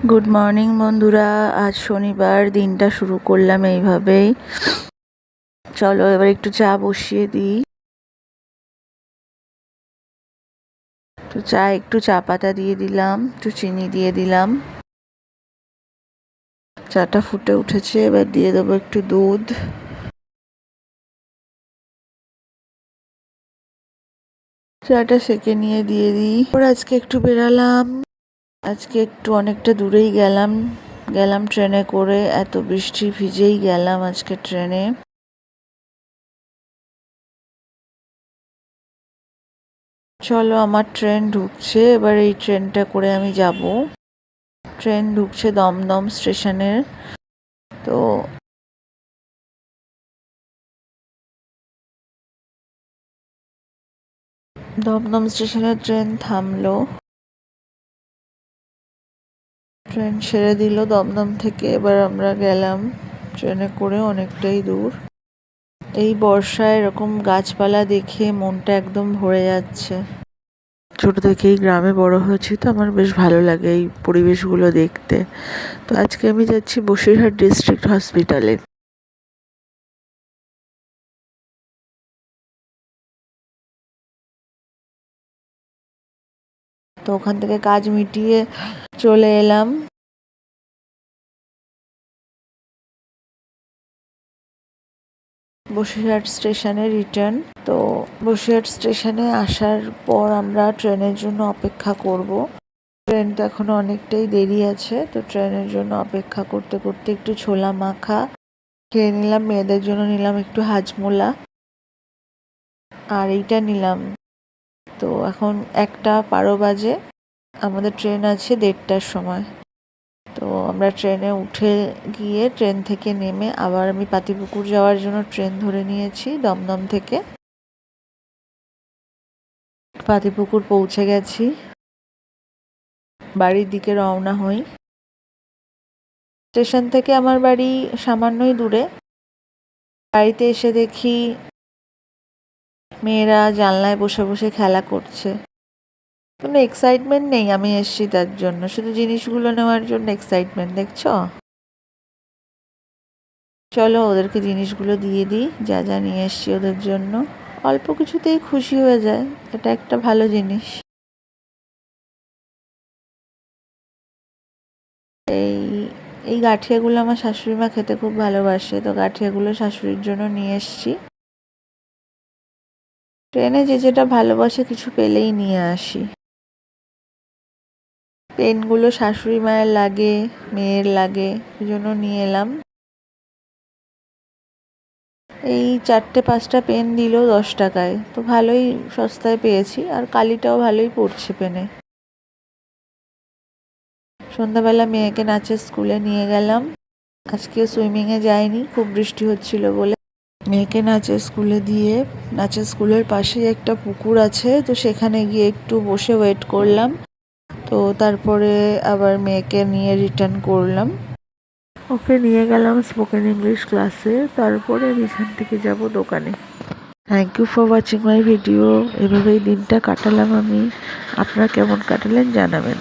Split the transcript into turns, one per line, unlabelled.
Good morning বন্ধুরা, আজ শনিবার, দিনটা শুরু করলাম এইভাবেই। চলো এবার একটু চা বসিয়ে দিই। তো একটু চা পাতা দিয়ে দিলাম, একটু চিনি দিয়ে দিলাম। চাটা ফুটে উঠেছে, এবার দিয়ে দেবো একটু দুধ। চাটা সেকে নিয়ে দিয়ে দিই। আজকে একটু বেরালাম, আজকে একটু অনেকটা দূরেই গেলাম ট্রেনে করে। এত বৃষ্টি ভিজেই গেলাম আজকে ট্রেনে। চলো, আমার ট্রেন ঢুকছে, এবার এই ট্রেনটা করে আমি যাব। ট্রেন ঢুকছে দমদম স্টেশনের। তো দমদম স্টেশনে ট্রেন থামলো, ট্রেন ছেড়ে দিল দমদম থেকে। এবার আমরা গেলাম ট্রেনে করে অনেকটাই দূর। এই বর্ষায় এরকম গাছপালা দেখে মনটা একদম ভরে যাচ্ছে। ছোট থেকেই গ্রামে বড় হয়েছি, তো আমার বেশ ভালো লাগে এই পরিবেশগুলো দেখতে। তো আজকে আমি যাচ্ছি বসিরহাট ডিস্ট্রিক্ট হসপিটালে। তো ওখান থেকে কাজ মিটিয়ে চলে এলাম। বসিরহাট স্টেশনে রিটার্ন। তো বসিরহাট স্টেশনে আসার পর আমরা ট্রেনের জন্য অপেক্ষা করব। ট্রেনটা এখনো অনেকটাই দেরি আছে, তো ট্রেনের জন্য অপেক্ষা করতে করতে একটু ছোলা মাখা খেয়ে নিলাম। মেয়েদের জন্য নিলাম একটু হাজমোলা, আর এইটা নিলাম। তো এখন 1:12 বাজে, আমাদের ট্রেন আছে 1:30টার সময়। তো আমরা ট্রেনে উঠে গিয়ে ট্রেন থেকে নেমে আবার আমি পাতিপুকুর যাওয়ার জন্য ট্রেন ধরে নিয়েছি দমদম থেকে। পাতিপুকুর পৌঁছে গেছি, বাড়ির দিকে রওনা হই। স্টেশন থেকে আমার বাড়ি সামান্যই দূরে। বাড়িতে এসে দেখি মেয়েরা জানলায় বসে বসে খেলা করছে। কোনো এক্সাইটমেন্ট নেই আমি এসছি তার জন্য, শুধু জিনিসগুলো নেওয়ার জন্য এক্সাইটমেন্ট, দেখছো? চলো ওদেরকে জিনিসগুলো দিয়ে দিই, যা যা নিয়ে এসছি ওদের জন্য। অল্প কিছুতেই খুশি হয়ে যায়, এটা একটা ভালো জিনিস। এই এই গাঠিয়াগুলো আমার শাশুড়ি মা খেতে খুব ভালোবাসে, তো গাঠিয়াগুলো শাশুড়ির জন্য নিয়ে এসছি। ট্রেনে যে যেটা ভালোবাসে কিছু পেলেই নিয়ে আসি। পেনগুলো শাশুড়ি মায়ের লাগে, মেয়ের লাগে, এই জন্য নিয়ে এলাম। এই 4-5টা পেন দিল 10 টাকায়, তো ভালোই সস্তায় পেয়েছি, আর কালিটাও ভালোই পড়ছে পেনে। সন্ধ্যাবেলা মেয়েকে নাচের স্কুলে নিয়ে গেলাম। আজকে সুইমিংয়ে যায়নি, খুব বৃষ্টি হচ্ছিল বলে। মেয়েকে নাচের স্কুলে দিয়ে, নাচের স্কুলের পাশেই একটা পুকুর আছে, তো সেখানে গিয়ে একটু বসে ওয়েট করলাম। তো তারপরে আবার মেয়েকে নিয়ে রিটার্ন করলাম। ওকে নিয়ে গেলাম স্পোকেন ইংলিশ ক্লাসে, তারপরে আমি এখান থেকে যাব দোকানে। Thank you for watching my video. এভাবেই দিনটা কাটালাম আমি। আপনারা কেমন কাটালেন জানাবেন।